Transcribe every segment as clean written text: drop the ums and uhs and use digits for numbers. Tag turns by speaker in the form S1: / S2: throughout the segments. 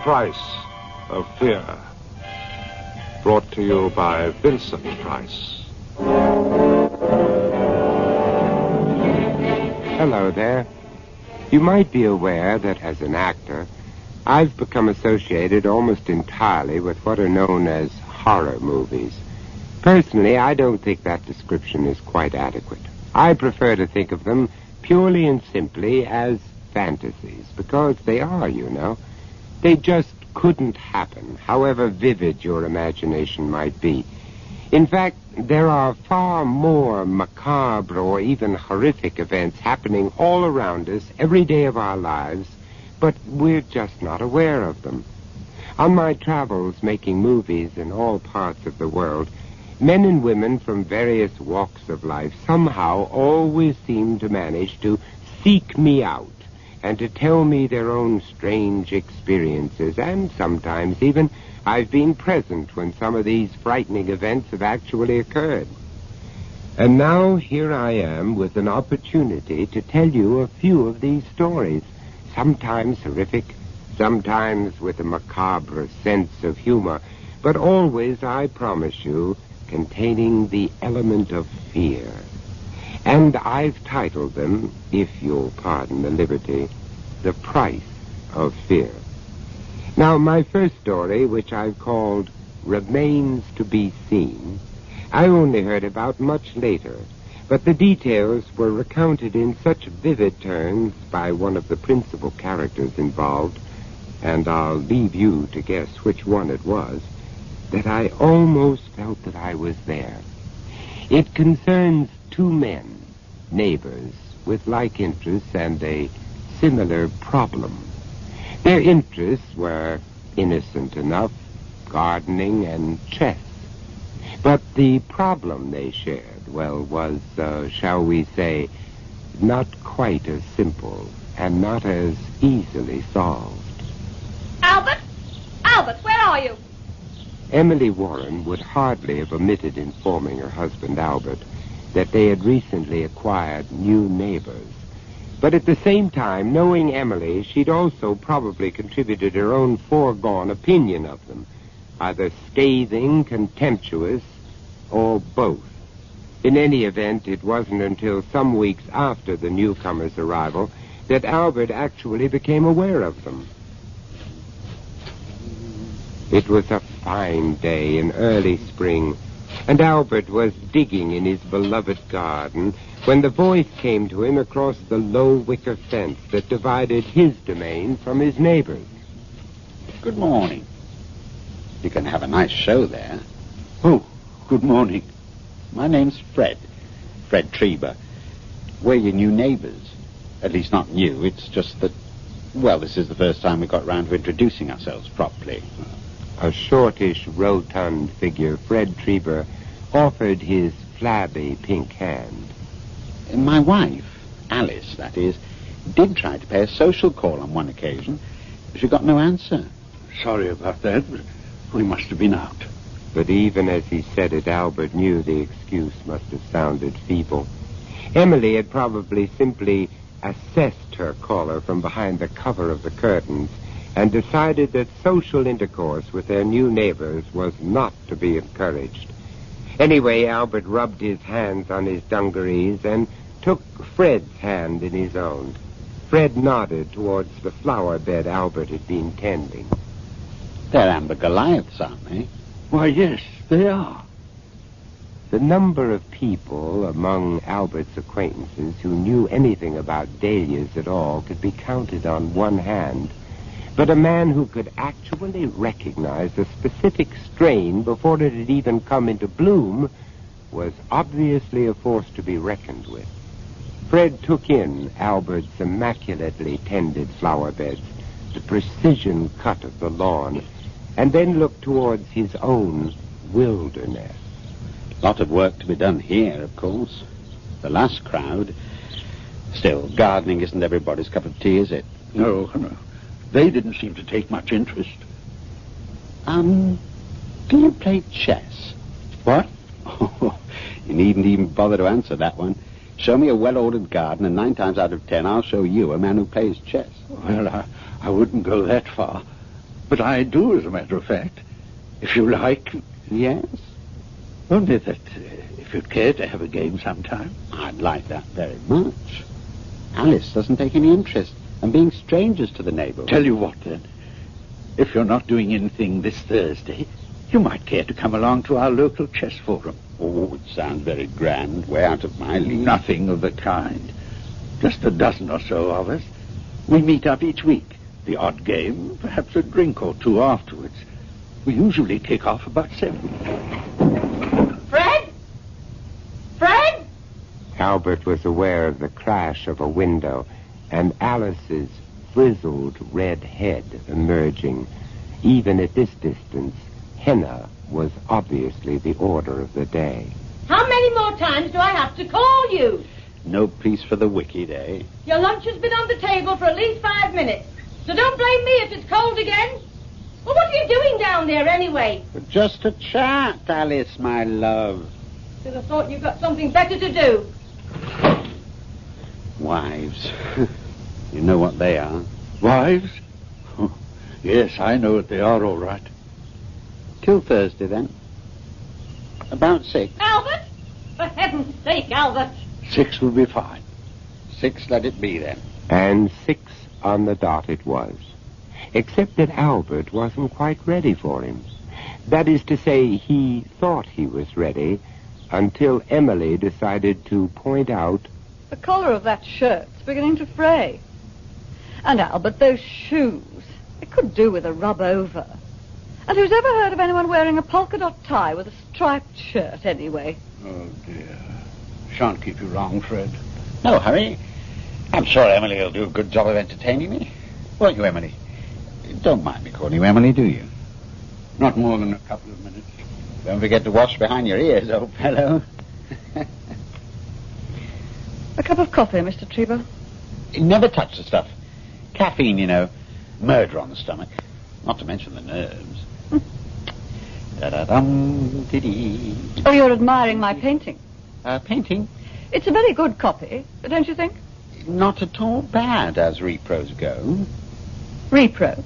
S1: Price of Fear. Brought to you by Vincent Price.
S2: Hello there. You might be aware that as an actor, I've become associated almost entirely with what are known as horror movies. Personally, I don't think that description is quite adequate. I prefer to think of them purely and simply as fantasies, because they are, you know. They just couldn't happen, however vivid your imagination might be. In fact, there are far more macabre or even horrific events happening all around us every day of our lives, but we're just not aware of them. On my travels making movies in all parts of the world, men and women from various walks of life somehow always seem to manage to seek me out and to tell me their own strange experiences, and sometimes even I've been present when some of these frightening events have actually occurred. And now here I am with an opportunity to tell you a few of these stories, sometimes horrific, sometimes with a macabre sense of humor, but always, I promise you, containing the element of fear. And I've titled them, if you'll pardon the liberty, The Price of Fear. Now, my first story, which I've called Remains to be Seen, I only heard about much later, but the details were recounted in such vivid terms by one of the principal characters involved, and I'll leave you to guess which one it was, that I almost felt that I was there. It concerns two men, neighbors, with like interests and a similar problem. Their interests were innocent enough, gardening and chess. But the problem they shared, well, was, shall we say, not quite as simple and not as easily solved.
S3: Albert? Albert, where are you?
S2: Emily Warren would hardly have omitted informing her husband, Albert, that they had recently acquired new neighbors. But at the same time, knowing Emily, she'd also probably contributed her own foregone opinion of them, either scathing, contemptuous, or both. In any event, it wasn't until some weeks after the newcomer's arrival that Albert actually became aware of them. It was a fine day in early spring, and Albert was digging in his beloved garden when the voice came to him across the low wicker fence that divided his domain from his neighbor's.
S4: Good morning. You can have a nice show there.
S5: Oh, good morning.
S4: My name's Fred Treber. We're your new neighbors. At least not new, it's just that, well, this is the first time we got round to introducing ourselves properly.
S2: A shortish, rotund figure, Fred Treber, offered his flabby pink hand.
S4: My wife, Alice, that is, did try to pay a social call on one occasion. She got no answer.
S5: Sorry about that, but we must have been out.
S2: But even as he said it, Albert knew the excuse must have sounded feeble. Emily had probably simply assessed her caller from behind the cover of the curtains and decided that social intercourse with their new neighbors was not to be encouraged. Anyway, Albert rubbed his hands on his dungarees and took Fred's hand in his own. Fred nodded towards the flower bed Albert had been tending.
S4: They're amber Goliaths, aren't they?
S5: Why, yes, they are.
S2: The number of people among Albert's acquaintances who knew anything about dahlias at all could be counted on one hand. But a man who could actually recognize a specific strain before it had even come into bloom was obviously a force to be reckoned with. Fred took in Albert's immaculately tended flower beds, the precision cut of the lawn, and then looked towards his own wilderness.
S4: Lot of work to be done here, of course. The last crowd. Still, gardening isn't everybody's cup of tea, is it?
S5: No. They didn't seem to take much interest.
S4: Do you play chess?
S5: What?
S4: Oh, you needn't even bother to answer that one. Show me a well-ordered garden, and 9 times out of 10, I'll show you a man who plays chess.
S5: Well, I wouldn't go that far. But I do, as a matter of fact. If you like.
S4: Yes?
S5: Only that if you'd care to have a game sometime.
S4: I'd like that very much. Alice doesn't take any interest, and being strangers to the neighbourhood.
S5: Tell you what, then. If you're not doing anything this Thursday, you might care to come along to our local chess forum.
S4: Oh, it sounds very grand. Way out of my league.
S5: Nothing of the kind. Just a dozen or so of us. We meet up each week. The odd game, perhaps a drink or two afterwards. We usually kick off about 7.
S3: Fred? Fred?
S2: Albert was aware of the crash of a window and Alice's frizzled red head emerging. Even at this distance, henna was obviously the order of the day.
S3: How many more times do I have to call you?
S4: No peace for the wicked, eh?
S3: Your lunch has been on the table for at least 5 minutes. So don't blame me if it's cold again. Well, what are you doing down there anyway?
S4: Just a chat, Alice, my love.
S3: Should have thought you've got something better to do.
S4: Wives. You know what they are.
S5: Wives? Oh, yes, I know what they are, all right.
S4: Till Thursday, then. About 6.
S3: Albert? For heaven's sake, Albert.
S5: 6 will be fine.
S4: 6, let it be, then.
S2: And 6 on the dot it was. Except that Albert wasn't quite ready for him. That is to say, he thought he was ready until Emily decided to point out...
S6: The collar of that shirt's beginning to fray. And Albert, those shoes. It could do with a rub over. And who's ever heard of anyone wearing a polka dot tie with a striped shirt, anyway?
S5: Oh, dear. Shan't keep you long, Fred.
S4: No hurry. I'm sure Emily will do a good job of entertaining me. Won't you, Emily? Don't mind me calling you Emily, do you?
S5: Not more than a couple of minutes.
S4: Don't forget to wash behind your ears, old fellow.
S6: A cup of coffee, Mr. Treba?
S4: Never touch the stuff. Caffeine, you know. Murder on the stomach. Not to mention the nerves. Da-da-dum-dee-dee.
S6: Oh, you're admiring my painting.
S4: Painting?
S6: It's a very good copy, don't you think?
S4: Not at all bad as repros go.
S6: Repro?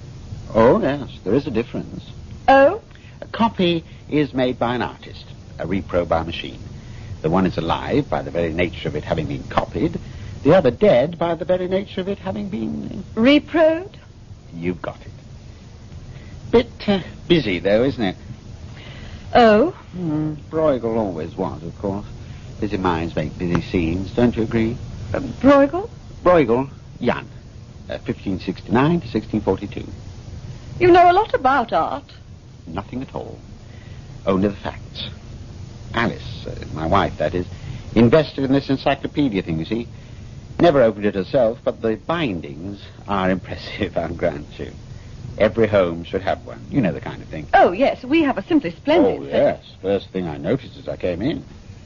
S4: Oh, yes, there is a difference.
S6: Oh?
S4: A copy is made by an artist, a repro by a machine. The one is alive by the very nature of it having been copied, the other dead by the very nature of it having been...
S6: Reproed?
S4: You've got it. Bit busy, though, isn't it?
S6: Oh?
S4: Bruegel always was, of course. Busy minds make busy scenes, don't you agree?
S6: Bruegel?
S4: Bruegel, Jan. 1569 to 1642.
S6: You know a lot about art.
S4: Nothing at all. Only the facts. Alice, my wife, that is, invested in this encyclopedia thing, you see. Never opened it herself, but the bindings are impressive, I'll grant you. Every home should have one. You know the kind of thing.
S6: Oh, yes, we have a simply splendid...
S4: Oh, yes. First thing I noticed as I came in.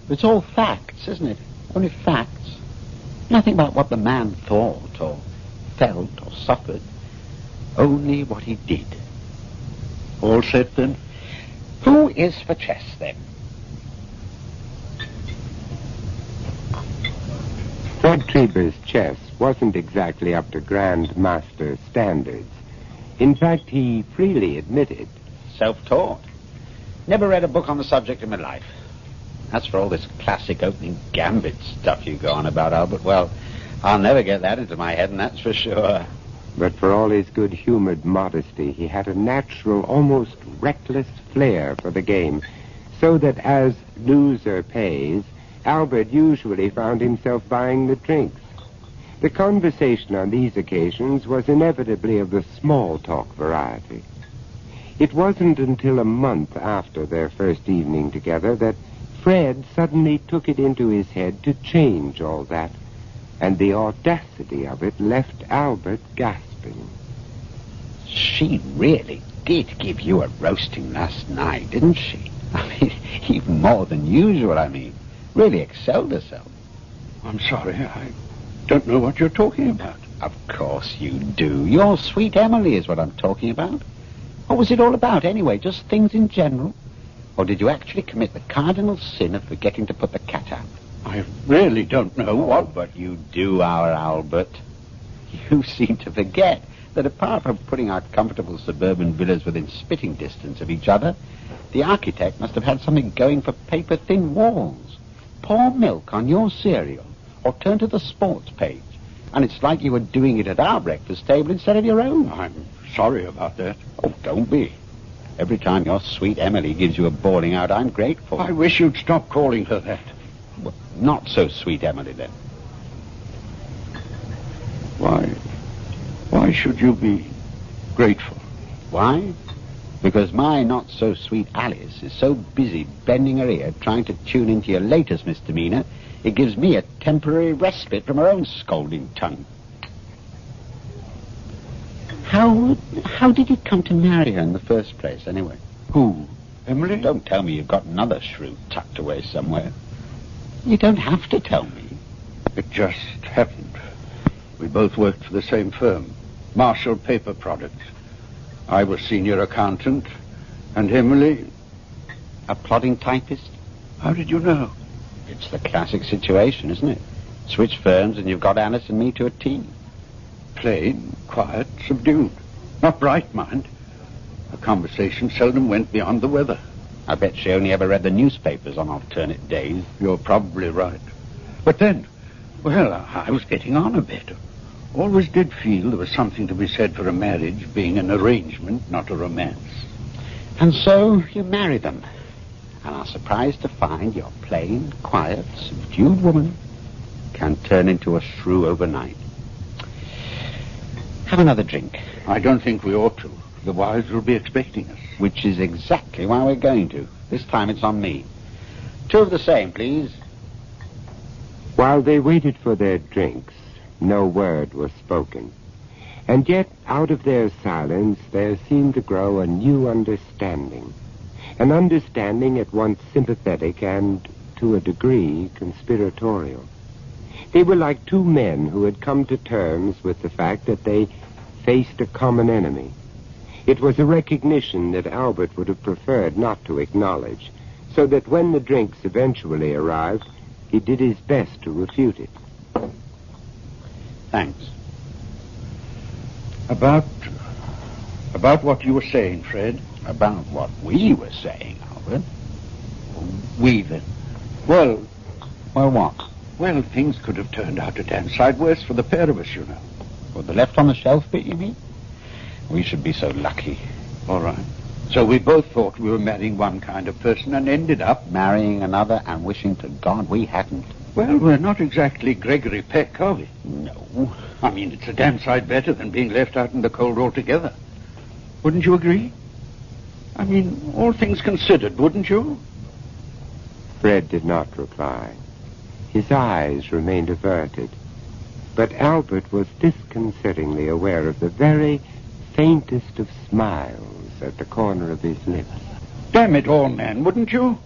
S4: It's all facts, isn't it? Only facts. Nothing about what the man thought or felt or suffered. Only what he did.
S5: All set, then?
S4: Who is for chess, then?
S2: Fred Treber's chess wasn't exactly up to grandmaster standards. In fact, he freely admitted...
S4: Self-taught. Never read a book on the subject in my life. As for all this classic opening gambit stuff you go on about, Albert, well, I'll never get that into my head, and that's for sure.
S2: But for all his good-humored modesty, he had a natural, almost reckless flair for the game, so that as loser pays, Albert usually found himself buying the drinks. The conversation on these occasions was inevitably of the small-talk variety. It wasn't until a month after their first evening together that Fred suddenly took it into his head to change all that, and the audacity of it left Albert gasping.
S4: She really did give you a roasting last night, didn't she? I mean, even more than usual, I mean. Really excelled herself.
S5: I'm sorry, I don't know what you're talking about.
S4: Of course you do. Your sweet Emily is what I'm talking about. What was it all about, anyway? Just things in general? Or did you actually commit the cardinal sin of forgetting to put the cat out?
S5: I really don't know what...
S4: But you do, our Albert. You seem to forget that apart from putting out comfortable suburban villas within spitting distance of each other, the architect must have had something going for paper-thin walls. Pour milk on your cereal, or turn to the sports page, and it's like you were doing it at our breakfast table instead of your own.
S5: I'm sorry about that.
S4: Oh, don't be. Every time your sweet Emily gives you a bawling out, I'm grateful.
S5: I wish you'd stop calling her that.
S4: Well, not so sweet Emily, then.
S5: Why should you be grateful?
S4: Why? Because my not-so-sweet Alice is so busy bending her ear trying to tune into your latest misdemeanor, it gives me a temporary respite from her own scolding tongue. How did you come to marry her in the first place, anyway?
S5: Who? Emily?
S4: Don't tell me you've got another shrew tucked away somewhere. You don't have to tell me.
S5: It just happened. We both worked for the same firm, Marshall Paper Products. I was senior accountant, and Emily...
S4: A plodding typist?
S5: How did you know?
S4: It's the classic situation, isn't it? Switch firms and you've got Alice and me to a T.
S5: Plain, quiet, subdued. Not bright, mind. Our conversation seldom went beyond the weather.
S4: I bet she only ever read the newspapers on alternate days.
S5: You're probably right. But then, well, I was getting on a bit. Always did feel there was something to be said for a marriage being an arrangement, not a romance.
S4: And so you marry them, and are surprised to find your plain, quiet, subdued woman can turn into a shrew overnight. Have another drink.
S5: I don't think we ought to. The wives will be expecting us.
S4: Which is exactly why we're going to. This time it's on me. 2 of the same, please.
S2: While they waited for their drinks, no word was spoken. And yet, out of their silence, there seemed to grow a new understanding. An understanding at once sympathetic and, to a degree, conspiratorial. They were like 2 men who had come to terms with the fact that they faced a common enemy. It was a recognition that Albert would have preferred not to acknowledge, so that when the drinks eventually arrived, he did his best to refute it.
S4: Thanks.
S5: About what you were saying, Fred.
S4: About what we were saying, Albert.
S5: We, then.
S4: Well, what?
S5: Well, things could have turned out a damn sight worse for the pair of us, you know.
S4: Well, the left on the shelf bit, you mean? We should be so lucky.
S5: All right. So we both thought we were marrying one kind of person and ended up
S4: marrying another and wishing to God we hadn't.
S5: Well, we're not exactly Gregory Peck, are we?
S4: No.
S5: I mean, it's a damn sight better than being left out in the cold altogether. Wouldn't you agree? I mean, all things considered, wouldn't you?
S2: Fred did not reply. His eyes remained averted. But Albert was disconcertingly aware of the very faintest of smiles at the corner of his lips.
S5: Damn it all, man, wouldn't you?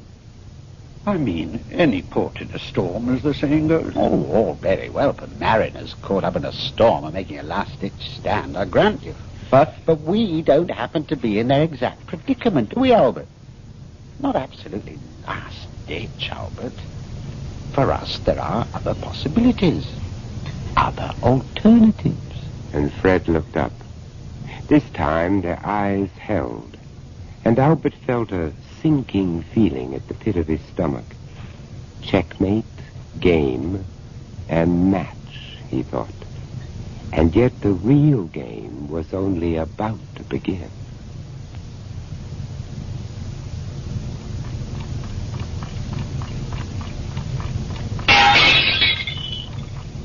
S5: I mean, any port in a storm, as the saying goes.
S4: Oh, all very well for mariners caught up in a storm and making a last-ditch stand, I grant you. But we don't happen to be in their exact predicament, do we, Albert? Not absolutely last-ditch, Albert. For us, there are other possibilities, other alternatives.
S2: And Fred looked up. This time their eyes held, and Albert felt a sinking feeling at the pit of his stomach. Checkmate, game, and match, he thought. And yet the real game was only about to begin.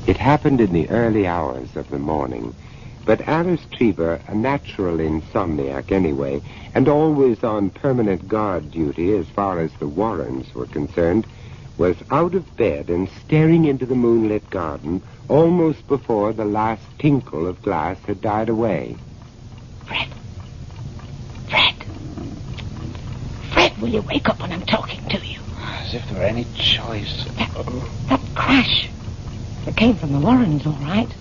S2: It happened in the early hours of the morning, but Alice Trevor, a natural insomniac anyway, and always on permanent guard duty as far as the Warrens were concerned, was out of bed and staring into the moonlit garden almost before the last tinkle of glass had died away.
S3: Fred! Fred, will you wake up when I'm talking to you?
S4: As if there were any choice.
S3: That crash. It came from the Warrens, all right.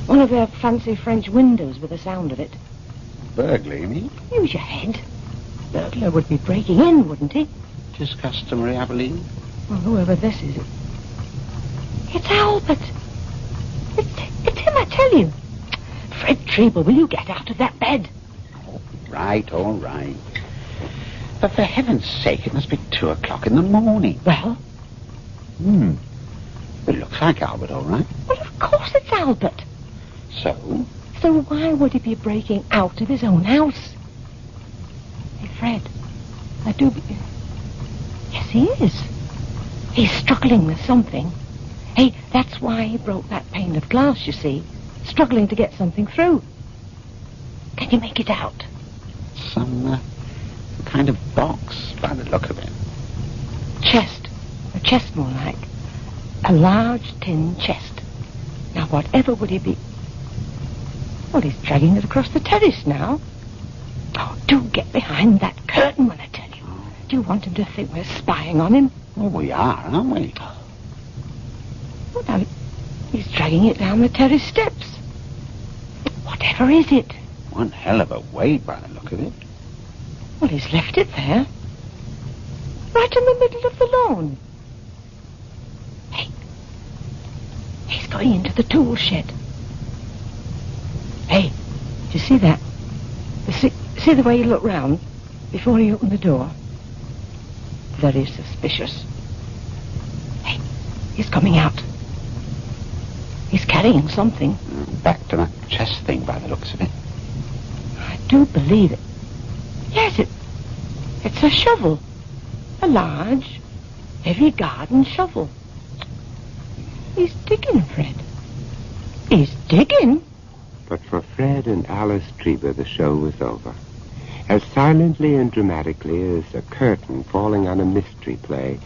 S3: One of their fancy French windows with the sound of it.
S4: Burglary, you mean?
S3: Use your head. Burglar would be breaking in, wouldn't he?
S4: Just customary, I believe.
S3: Well, whoever this is, it's Albert. It's him, I tell you. Fred Treba, will you get out of that bed?
S4: All right. But for heaven's sake, it must be 2 o'clock in the morning.
S3: Well?
S4: It looks like Albert, all right.
S3: Well, of course it's Albert.
S4: So?
S3: So why would he be breaking out of his own house? Hey, Fred, I do... Yes, he is. He's struggling with something. Hey, that's why he broke that pane of glass, you see. Struggling to get something through. Can you make it out?
S4: Some kind of box, by the look of it.
S3: Chest. A chest, more like. A large tin chest. Now, whatever would he be... Well, he's dragging it across the terrace now. Oh, do get behind that curtain when I tell you. Do you want him to think we're spying on him?
S4: Well, we are, aren't we?
S3: Well, now, he's dragging it down the terrace steps. Whatever is it?
S4: One hell of a weight, by the look of it.
S3: Well, he's left it there. Right in the middle of the lawn. Hey, he's going into the tool shed. Hey, do you see that? See the way he looked round before he opened the door? Very suspicious. Hey, he's coming out. He's carrying something.
S4: Back to that chest thing, by the looks of it.
S3: I do believe it. Yes, it's a shovel. A large, heavy garden shovel. He's digging, Fred. He's digging.
S2: But for Fred and Alice Treba, the show was over. As silently and dramatically as a curtain falling on a mystery play,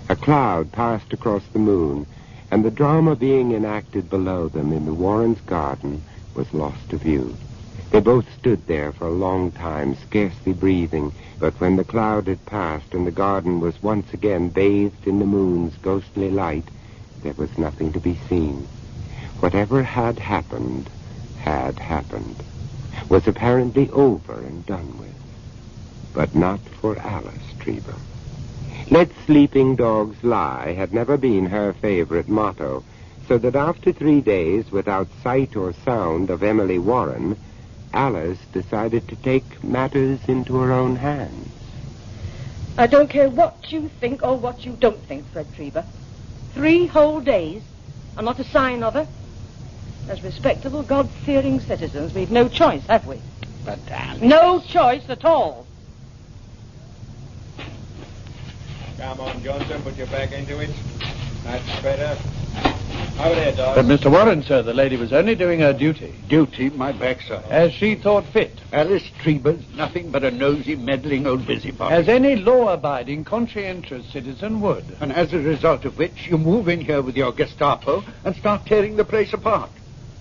S2: a cloud passed across the moon, and the drama being enacted below them in the Warrens' garden was lost to view. They both stood there for a long time, scarcely breathing, but when the cloud had passed and the garden was once again bathed in the moon's ghostly light, there was nothing to be seen. Whatever had happened, was apparently over and done with. But not for Alice Treba. Let sleeping dogs lie had never been her favorite motto, so that after 3 days without sight or sound of Emily Warren, Alice decided to take matters into her own hands.
S3: I don't care what you think or what you don't think, Fred Treba. 3 whole days, and not a sign of her. As respectable, God-fearing citizens, we've no choice, have we?
S4: But, Alice...
S3: No choice at all.
S7: Come on, Johnson, put your back into it. That's better. Over there, Dawes.
S8: But, Mr. Warren, sir, the lady was only doing her duty.
S5: Duty, my backside.
S8: As she thought fit.
S5: Alice Treba's nothing but a nosy, meddling old busybody.
S8: As any law-abiding, conscientious citizen would.
S5: And as a result of which, you move in here with your Gestapo and start tearing the place apart.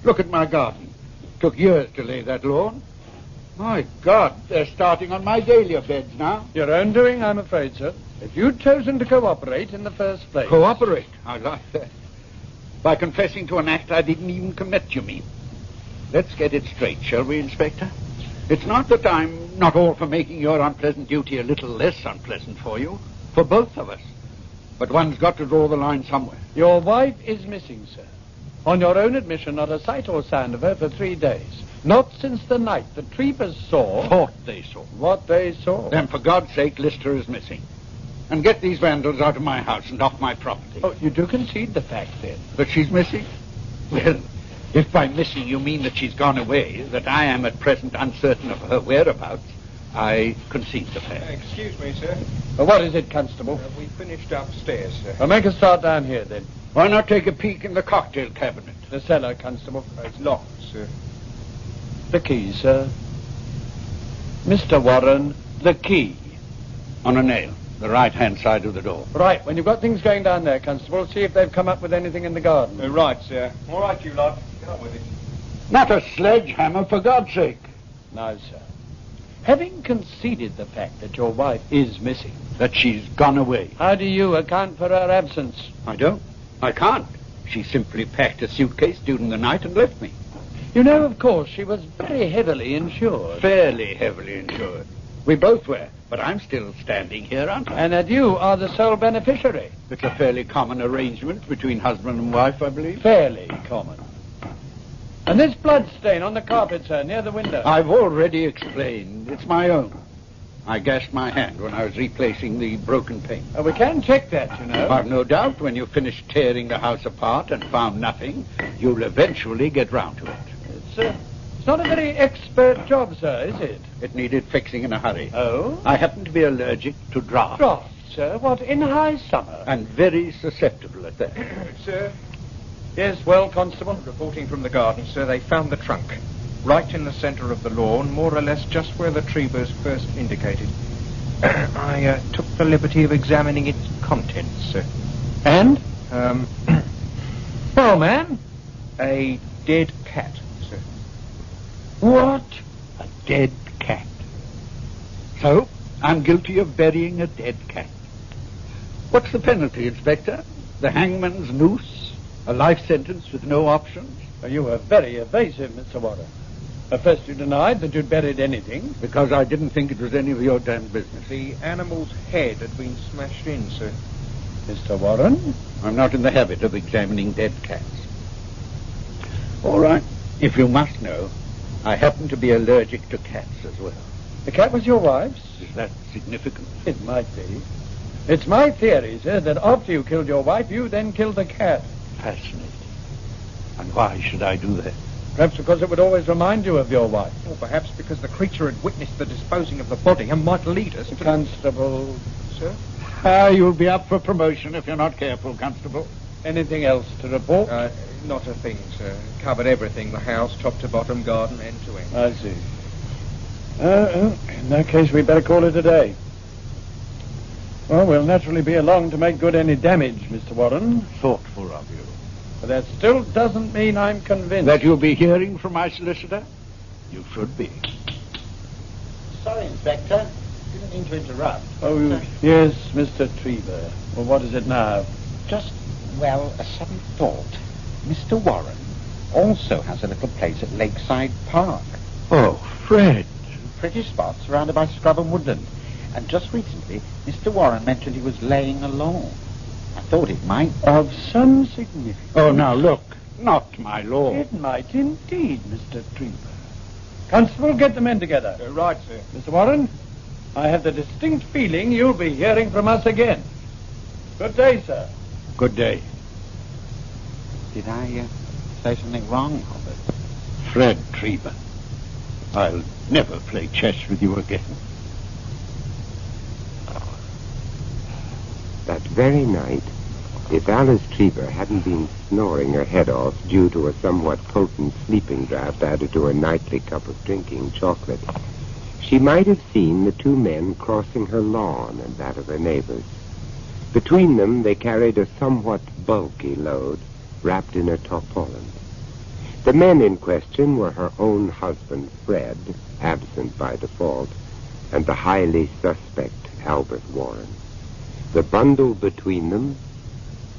S5: Look at my garden. Took years to lay that lawn. My God, they're starting on my dahlia beds now.
S8: Your own doing, I'm afraid, sir. If you'd chosen to cooperate in the first place.
S5: Cooperate? I like that. By confessing to an act I didn't even commit, you mean? Let's get it straight, shall we, Inspector? It's not that I'm not all for making your unpleasant duty a little less unpleasant for you. For both of us. But one's got to draw the line somewhere.
S8: Your wife is missing, sir. On your own admission, not a sight or sound of her for 3 days. Not since the night the Trebas saw...
S5: Thought they saw.
S8: What they saw.
S5: Then, for God's sake, list her as missing. And get these vandals out of my house and off my property.
S8: Oh, you do concede the fact, then?
S5: That she's missing? Well, if by missing you mean that she's gone away, that I am at present uncertain of her whereabouts, I concede the fact.
S7: Excuse me, sir.
S8: What is it, Constable?
S7: We finished upstairs, sir.
S8: I'll make a start down here, then.
S5: Why not take a peek in the cocktail cabinet?
S8: The cellar, Constable.
S7: It's locked, sir.
S8: The key, sir. Mr. Warren, the key.
S5: On a nail, the right-hand side of the door.
S8: Right, when you've got things going down there, Constable, see if they've come up with anything in the garden.
S7: Right, sir. All right, you lot. Get on with it.
S5: Not a sledgehammer, for God's sake.
S8: No, sir. Having conceded the fact that your wife is missing...
S5: That she's gone away.
S8: How do you account for her absence?
S5: I don't. I can't. She simply packed a suitcase during the night and left me.
S8: You know, of course, she was very heavily insured.
S5: Fairly heavily insured. We both were, but I'm still standing here, aren't I?
S8: And that you are the sole beneficiary.
S5: It's a fairly common arrangement between husband and wife, I believe.
S8: Fairly common. And this blood stain on the carpet, sir, near the window.
S5: I've already explained. It's my own. I gashed my hand when I was replacing the broken pane.
S8: We can check that, you know.
S5: I've no doubt when you finish tearing the house apart and found nothing, you'll eventually get round to it.
S8: It's not a very expert job, sir, is it?
S5: It needed fixing in a hurry.
S8: Oh?
S5: I happen to be allergic to draughts.
S8: Draughts, sir? What, in high summer?
S5: And very susceptible at that.
S7: Sir?
S8: Yes, well, Constable?
S7: Reporting from the garden, sir, they found the trunk. Right in the centre of the lawn, more or less just where the tree burst first indicated. I took the liberty of examining its contents, sir.
S8: And? Well, man?
S7: A dead cat, sir.
S8: What?
S5: A dead cat. So, I'm guilty of burying a dead cat. What's the penalty, Inspector? The hangman's noose? A life sentence with no options?
S8: You were very evasive, Mr. Warren. First you denied that you'd buried anything.
S5: Because I didn't think it was any of your damn business.
S7: The animal's head had been smashed in, sir.
S8: Mr. Warren?
S5: I'm not in the habit of examining dead cats. All right. If you must know, I happen to be allergic to cats as well.
S8: The cat was your wife's?
S5: Is that significant?
S8: It might be. It's my theory, sir, that after you killed your wife, you then killed the cat.
S5: Fascinating. And why should I do that?
S8: Perhaps because it would always remind you of your wife.
S7: Or perhaps because the creature had witnessed the disposing of the body and might lead us to...
S8: Constable,
S7: Sir?
S5: You'll be up for promotion if you're not careful, Constable.
S8: anything else to report?
S7: Not a thing, sir. Covered everything, the house, top to bottom, garden, end to end.
S8: I see. In that case, we'd better call it a day. Well, we'll naturally be along to make good any damage, Mr. Warren.
S5: Thoughtful of you.
S8: But that still doesn't mean I'm convinced.
S5: That you'll be hearing from my solicitor? You should be.
S4: Sorry, Inspector. Didn't mean to interrupt.
S8: Oh, yes, Mr. Trevor. Well, what is it now?
S4: Just, a sudden thought. Mr. Warren also has a little place at Lakeside Park.
S5: Oh, Fred.
S4: Pretty spot surrounded by scrub and woodland. And just recently, Mr. Warren mentioned he was laying a lawn. I thought it might...
S8: Of some significance.
S5: Oh, now, look. Not my lawn.
S8: It might indeed, Mr. Trevor. Constable, get the men together.
S7: Right, sir.
S8: Mr. Warren, I have the distinct feeling you'll be hearing from us again. Good day, sir.
S5: Good day.
S4: Did I say something wrong, Robert?
S5: Fred Trevor. I'll never play chess with you again.
S2: That very night, if Alice Trevor hadn't been snoring her head off due to a somewhat potent sleeping draught added to her nightly cup of drinking chocolate, she might have seen the two men crossing her lawn and that of her neighbors. Between them, they carried a somewhat bulky load wrapped in a tarpaulin. The men in question were her own husband, Fred, absent by default, and the highly suspect Albert Warren. The bundle between them,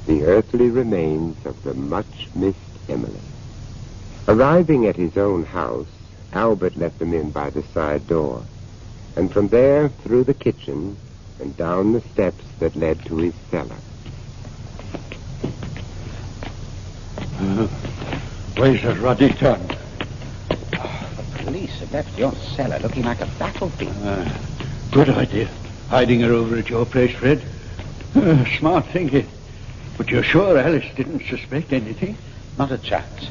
S2: the earthly remains of the much-missed Emily. Arriving at his own house, Albert let them in by the side door, and from there through the kitchen and down the steps that led to his cellar.
S5: Where's the ruddy tongue?
S4: The police have left your cellar looking like a battlefield.
S5: Good idea. Hiding her over at your place, Fred. Smart thinking. But you're sure Alice didn't suspect anything?
S4: Not a chance.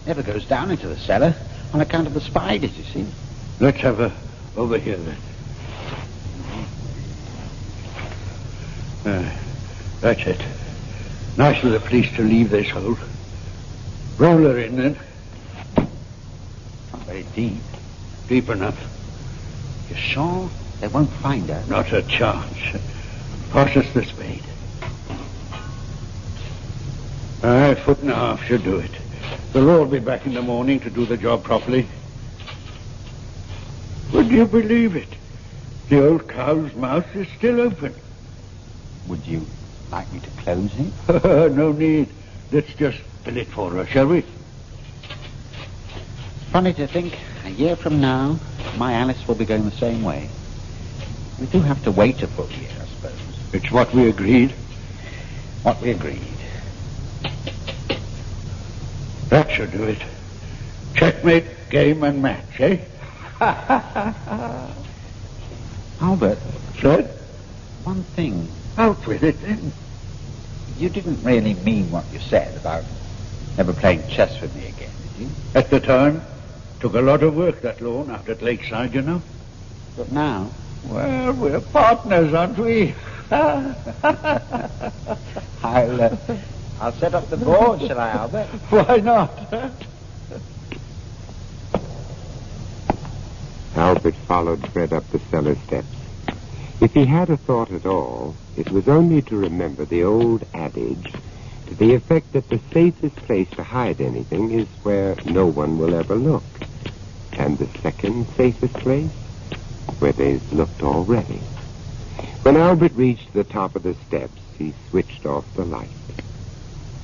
S4: Never goes down into the cellar on account of the spiders, you see.
S5: Let's have her over here, then. That's it. Nice of the police to leave this hole. Roll her in, then.
S4: Not very deep.
S5: Deep enough.
S4: You're sure they won't find her?
S5: Not a chance. Pass us the spade. A foot and a half should do it. They'll all be back in the morning to do the job properly. Would you believe it? The old cow's mouth is still open.
S4: Would you like me to close it?
S5: No need. Let's just fill it for her, shall we?
S4: Funny to think, a year from now, my Alice will be going the same way. We do have to wait a full year, I suppose.
S5: It's what we agreed.
S4: What we agreed.
S5: That should do it. Checkmate, game, and match, eh?
S4: Albert,
S5: Fred?
S4: one thing.
S5: Out with it, then.
S4: You didn't really mean what you said about never playing chess with me again, did you?
S5: At the time, took a lot of work, that loan out at Lakeside, you know.
S4: But now...
S5: Well, we're partners, aren't we?
S4: I'll set up the board, shall I, Albert?
S5: Why not?
S2: Albert followed Fred up the cellar steps. If he had a thought at all, it was only to remember the old adage to the effect that the safest place to hide anything is where no one will ever look. And the second safest place? Where they've looked already. When Albert reached the top of the steps, he switched off the light.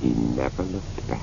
S2: He never looked back.